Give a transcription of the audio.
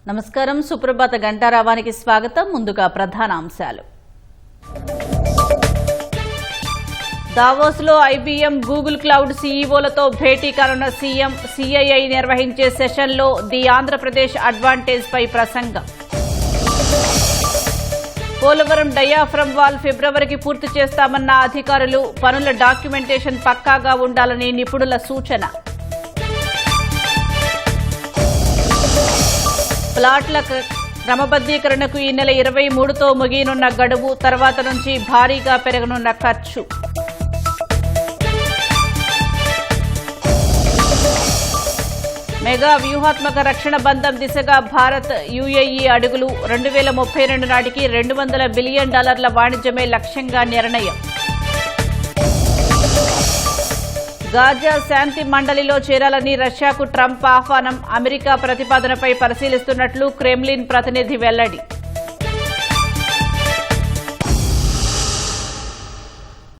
నమస్కారం. సుప్రభాత గంటారావానికి స్వాగతం. ముందుగా ప్రధాన అంశాలు. దావోస్లో ఐబీఎం, గూగుల్ క్లౌడ్ సీఈఓలతో భేటీ కానున్న సీఎం. సీఐఐ నిర్వహించే సెషన్లో ది ఆంధ్రప్రదేశ్ అడ్వాంటేజ్ పై ప్రసంగం. పోలవరం డయాఫ్రమ్ వాల్ ఫిబ్రవరికి పూర్తి చేస్తామన్న అధికారులు. పనుల డాక్యుమెంటేషన్ పక్కాగా ఉండాలని నిపుణుల సూచన. ప్లాట్ల క్రమబద్దీకరణకు ఈ నెల 23తో ముగియనున్న గడువు. తర్వాత నుంచి భారీగా పెరగనున్న ఖర్చు. మెగా వ్యూహాత్మక రక్షణ బంధం దిశగా భారత్, యుఏఈ అడుగులు. 2032 నాటికి $200 బిలియన్ వాణిజ్యమే లక్ష్యంగా నిర్ణయం. గాజా శాంతి మండలిలో చేరాలని రష్యాకు ట్రంప్ ఆహ్వానం. అమెరికా ప్రతిపాదనపై పరిశీలిస్తున్నట్లు క్రెమ్లిన్ ప్రతినిధి వెల్లడి.